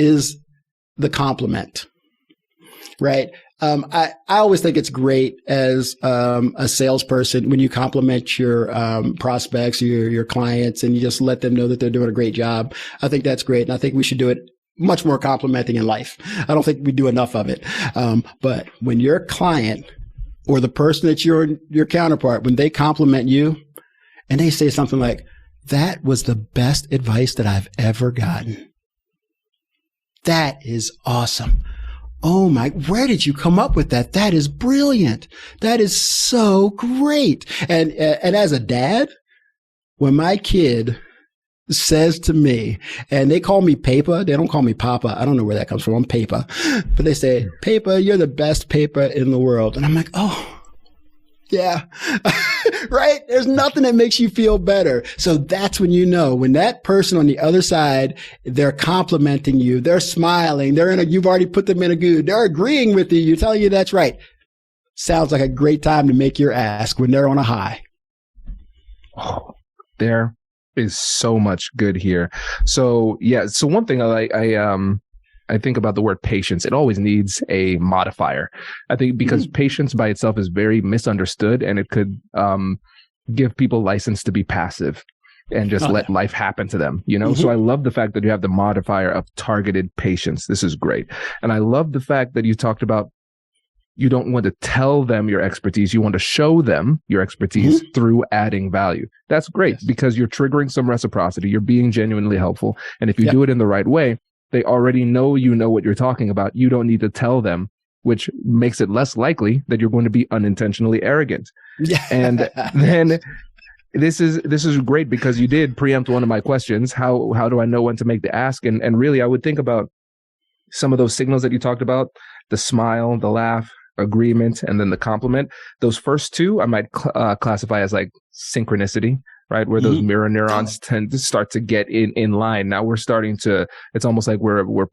is the compliment. Right. I always think it's great as a salesperson when you compliment your prospects, your clients, and you just let them know that they're doing a great job. I think that's great. And I think we should do it much more complimenting in life. I don't think we do enough of it. But when your client or the person that's your counterpart, when they compliment you and they say something like, that was the best advice that I've ever gotten. That is awesome. Oh my, where did you come up with that? That is brilliant. That is so great. And as a dad, when my kid says to me, and they call me Papa, they don't call me Papa. I don't know where that comes from. I'm Papa. But they say, Papa, you're the best Papa in the world. And I'm like, oh, yeah, right? There's nothing that makes you feel better. So that's when you know, when that person on the other side, they're complimenting you, they're smiling, you've already put them in a good, they're agreeing with you, you're telling you that's right. Sounds like a great time to make your ask when they're on a high. Oh, there is so much good here. So yeah, so one thing I think about the word patience. It always needs a modifier. I think because patience by itself is very misunderstood, and it could give people license to be passive and just let life happen to them, So I love the fact that you have the modifier of targeted patience. This is great. And I love the fact that you talked about you don't want to tell them your expertise. You want to show them your expertise through adding value. That's great because you're triggering some reciprocity. You're being genuinely helpful. And if you do it in the right way, they already know what you're talking about. You don't need to tell them, which makes it less likely that you're going to be unintentionally arrogant. Yeah. And then this is great because you did preempt one of my questions. How do I know when to make the ask? And really, I would think about some of those signals that you talked about, the smile, the laugh, agreement, and then the compliment. Those first two I might classify as like synchronicity, right? Where those mirror neurons tend to start to get in line. Now we're starting to, it's almost like we're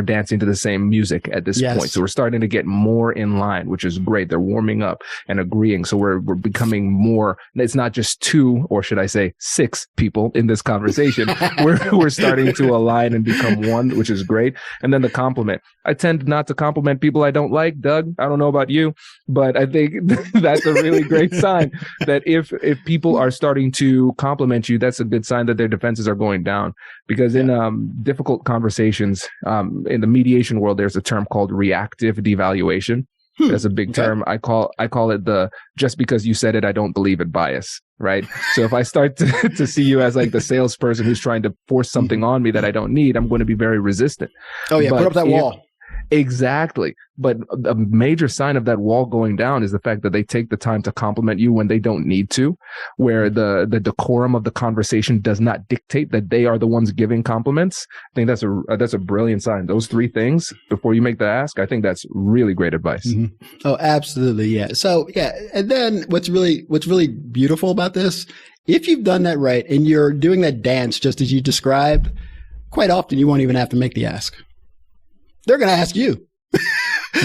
dancing to the same music at this point. So we're starting to get more in line, which is great. They're warming up and agreeing. So we're becoming more, it's not just two, or should I say 6 people in this conversation. we're starting to align and become one, which is great. And then the compliment. I tend not to compliment people I don't like, Doug. I don't know about you, but I think that's a really great sign that if people are starting to compliment you, that's a good sign that their defenses are going down. Because in difficult conversations, in the mediation world, there's a term called reactive devaluation. That's a big term. I call it the just because you said it, I don't believe it bias, right? So if I start to see you as like the salesperson who's trying to force something on me that I don't need, I'm going to be very resistant. Oh yeah, put up that wall. Exactly. But a major sign of that wall going down is the fact that they take the time to compliment you when they don't need to, where the decorum of the conversation does not dictate that they are the ones giving compliments. I think that's a brilliant sign. Those three things before you make the ask, I think that's really great advice. Mm-hmm. Oh, absolutely. Yeah. So yeah. And then what's really beautiful about this, if you've done that right and you're doing that dance just as you described, quite often you won't even have to make the ask. They're going to ask you.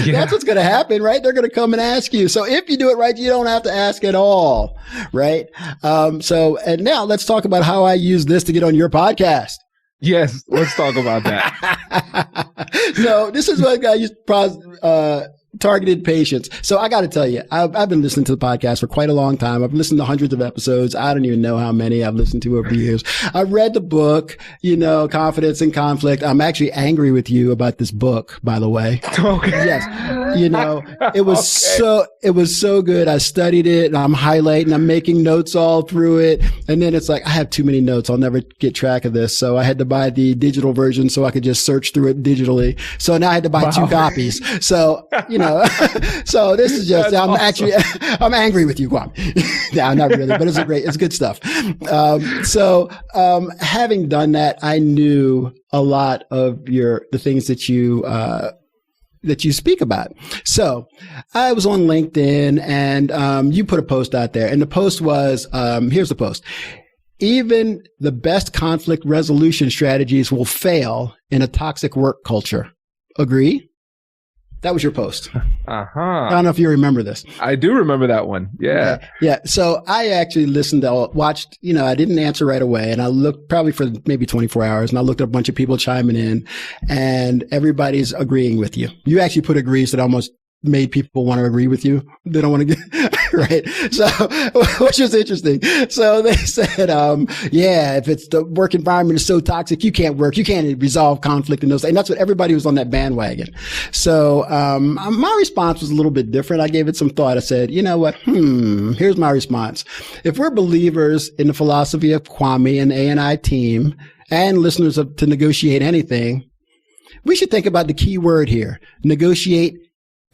Yeah. That's what's going to happen, right? They're going to come and ask you. So if you do it right, you don't have to ask at all, right? And now let's talk about how I use this to get on your podcast. Yes, let's talk about that. So this is what I use targeted patients. So I got to tell you, I've been listening to the podcast for quite a long time. I've listened to hundreds of episodes. I don't even know how many I've listened to over the years. I read the book, Confidence and Conflict. I'm actually angry with you about this book, by the way. Okay. Yes. It was so good. I studied it and I'm highlighting, I'm making notes all through it. And then it's like, I have too many notes. I'll never get track of this. So I had to buy the digital version so I could just search through it digitally. So now I had to buy 2 copies. So, so this is just, I'm angry with you, Kwame. No, not really, but it's good stuff. Having done that, I knew a lot of the things that you speak about. So I was on LinkedIn and, you put a post out there and the post was, here's the post. Even the best conflict resolution strategies will fail in a toxic work culture. Agree? That was your post. I don't know if you remember this. I do remember that one. Yeah. Yeah. So I actually watched, I didn't answer right away. And I looked probably for maybe 24 hours and I looked at a bunch of people chiming in and everybody's agreeing with you. You actually put agrees that almost made people want to agree with you. They don't want to get right. So, which was interesting. So they said, if it's the work environment is so toxic, you can't work, you can't resolve conflict and those things. And that's what everybody was on that bandwagon. So, my response was a little bit different. I gave it some thought. I said, you know what? Here's my response. If we're believers in the philosophy of Kwame and the A&I team and listeners to negotiate anything, we should think about the key word here, negotiate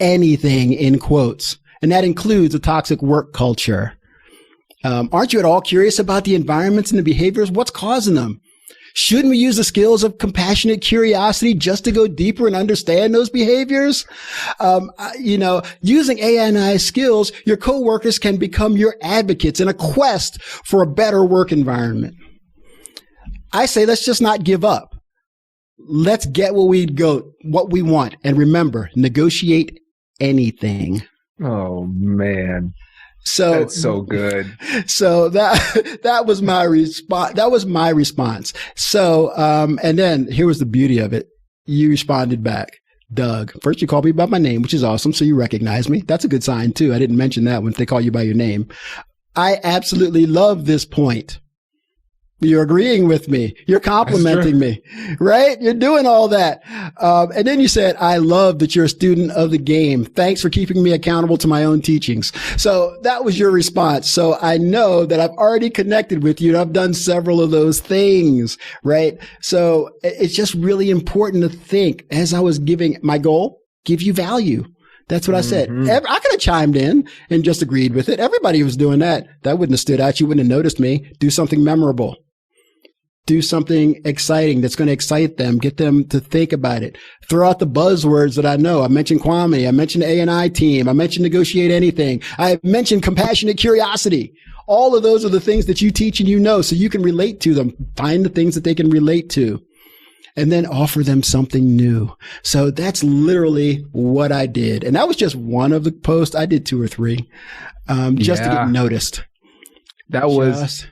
anything in quotes. And that includes a toxic work culture. Aren't you at all curious about the environments and the behaviors? What's causing them? Shouldn't we use the skills of compassionate curiosity just to go deeper and understand those behaviors? Using AI skills, your coworkers can become your advocates in a quest for a better work environment. I say, let's just not give up. Let's get what we want. And remember, negotiate anything. Oh man. So that's so good. So that was my response. So, and then here was the beauty of it. You responded back, Doug. First you called me by my name, which is awesome. So you recognize me. That's a good sign too. I didn't mention that when they call you by your name. I absolutely love this point. You're agreeing with me. You're complimenting me, right? You're doing all that. And then you said, I love that you're a student of the game. Thanks for keeping me accountable to my own teachings. So that was your response. So I know that I've already connected with you and I've done several of those things, right? So it's just really important to think as I was giving my goal, give you value. That's what I said. I could have chimed in and just agreed with it. Everybody was doing that. That wouldn't have stood out. You wouldn't have noticed me. Do something memorable. Do something exciting that's going to excite them, get them to think about it. Throw out the buzzwords that I know. I mentioned Kwame. I mentioned A&I team. I mentioned negotiate anything. I mentioned compassionate curiosity. All of those are the things that you teach and you know, so you can relate to them. Find the things that they can relate to and then offer them something new. So that's literally what I did. And that was just one of the posts. I did 2 or 3 just to get noticed. That was...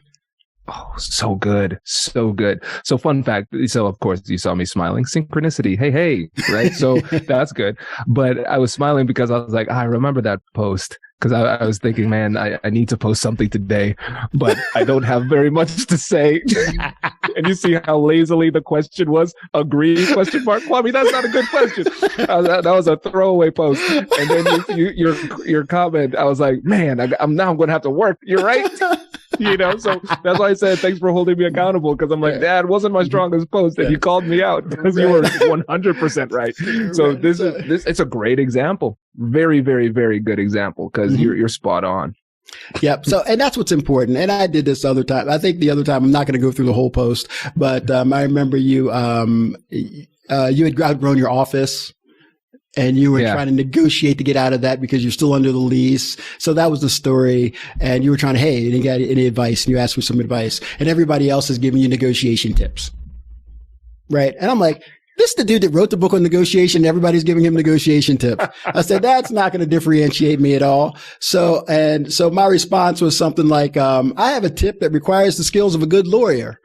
Oh, so good. So good. So fun fact. So of course you saw me smiling. Synchronicity. Hey, right? So that's good. But I was smiling because I was like, I remember that post because I was thinking, man, I need to post something today, but I don't have very much to say. And you see how lazily the question was, agree, question mark. Kwame, that's not a good question. That was a throwaway post. And then your comment, I was like, man, I'm going to have to work. You're right. So that's why I said, thanks for holding me accountable. Cause I'm like, that wasn't my strongest post. And you called me out because you were 100% right. So this it's a great example. Very, very, very good example. Cause you're spot on. Yep. So, and that's what's important. And I did this other time. I think the other time, I'm not going to go through the whole post, but, I remember you had outgrown your office. And you were trying to negotiate to get out of that because you're still under the lease. So that was the story. And you were trying to, hey, you got any advice? And you asked for some advice. And everybody else is giving you negotiation tips. Right. And I'm like, this is the dude that wrote the book on negotiation. Everybody's giving him negotiation tips. I said, that's not going to differentiate me at all. So my response was something like, I have a tip that requires the skills of a good lawyer.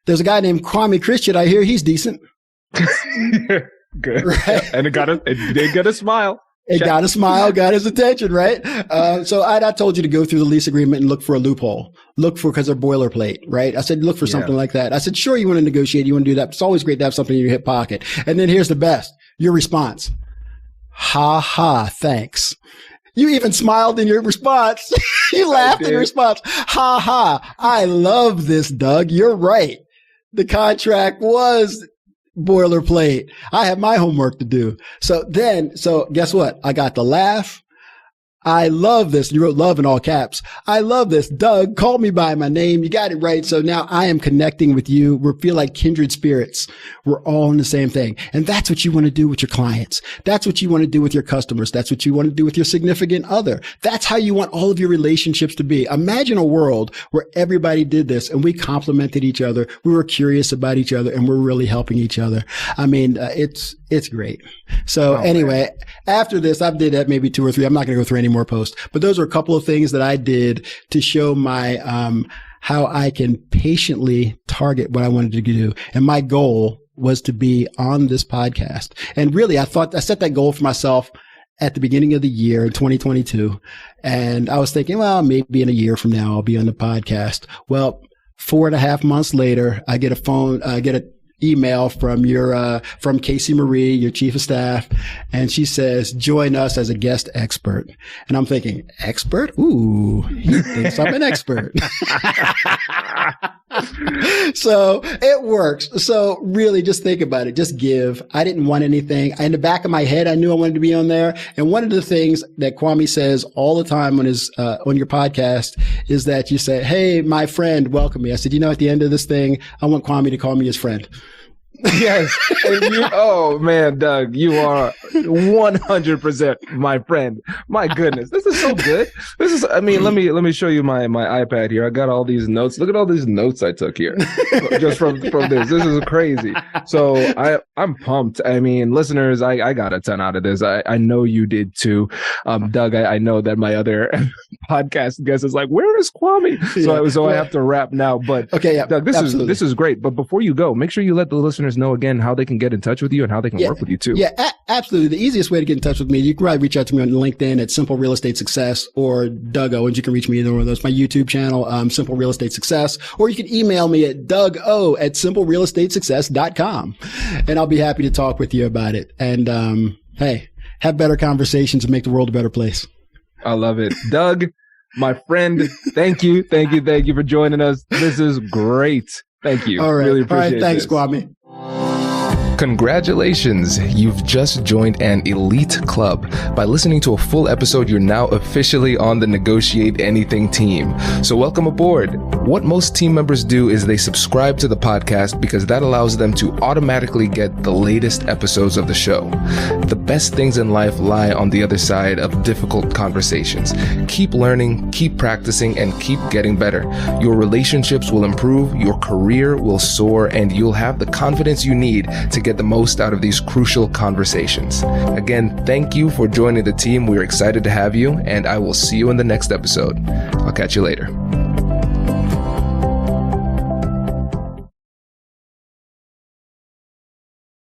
There's a guy named Kwame Christian. I hear he's decent. Good. Right. And it did get a smile. It got a smile, got his attention, right? So I told you to go through the lease agreement and look for a loophole. Because they're boilerplate, right? I said, look for something like that. I said, sure, you want to negotiate, you want to do that. It's always great to have something in your hip pocket. And then here's the best. Your response. Ha ha, thanks. You even smiled in your response. You laughed in your response. Ha ha. I love this, Doug. You're right. The contract was boilerplate. I have my homework to do. So guess what? I got the laugh. I love this. You wrote love in all caps. I love this. Doug, call me by my name. You got it right. So now I am connecting with you. We feel like kindred spirits. We're all in the same thing. And that's what you want to do with your clients. That's what you want to do with your customers. That's what you want to do with your significant other. That's how you want all of your relationships to be. Imagine a world where everybody did this and we complimented each other. We were curious about each other and we're really helping each other. I mean, it's great. So anyway, after this, I've did that maybe 2 or 3. I'm not going to go through any more posts, but those are a couple of things that I did to show my, how I can patiently target what I wanted to do. And my goal was to be on this podcast. And really, I set that goal for myself at the beginning of the year in 2022. And I was thinking, well, maybe in a year from now, I'll be on the podcast. Well, 4.5 months later, I get an email from Casey Marie, your chief of staff, and she says, join us as a guest expert. And I'm thinking, expert? Ooh, he thinks I'm an expert. So it works. So really just think about it. Just give. I didn't want anything. In the back of my head, I knew I wanted to be on there. And one of the things that Kwame says all the time on his, on your podcast is that you say, hey, my friend, welcome me. I said, at the end of this thing, I want Kwame to call me his friend. Yes. Oh man, Doug, you are 100% my friend. My goodness, this is so good. Let me show you my iPad here. I got all these notes. Look at all these notes I took here just from this. This is crazy. So I'm pumped. I mean, listeners, I got a ton out of this. I know you did too. Doug, I know that my other podcast guest is like, where is Kwame? So I have to wrap now. But okay, yeah, Doug, this is great. But before you go, make sure you let the listeners know again how they can get in touch with you and how they can work with you too. Yeah, absolutely. The easiest way to get in touch with me, you can probably reach out to me on LinkedIn at Simple Real Estate Success, or Doug Owens. You can reach me either one of those. My YouTube channel, Simple Real Estate Success, or you can email me at DougO@SimpleRealEstateSuccess.com, and I'll be happy to talk with you about it. And hey, have better conversations and make the world a better place. I love it, Doug, my friend. Thank you for joining us. This is great. Thank you. All right. Really appreciate it. Thanks, Kwame. Congratulations, you've just joined an elite club. By listening to a full episode, you're now officially on the Negotiate Anything team. So welcome aboard. What most team members do is they subscribe to the podcast because that allows them to automatically get the latest episodes of the show. The best things in life lie on the other side of difficult conversations. Keep learning, keep practicing, and keep getting better. Your relationships will improve, your career will soar, and you'll have the confidence you need to get the most out of these crucial conversations. Again, thank you for joining the team. We're excited to have you, and I will see you in the next episode. I'll catch you later.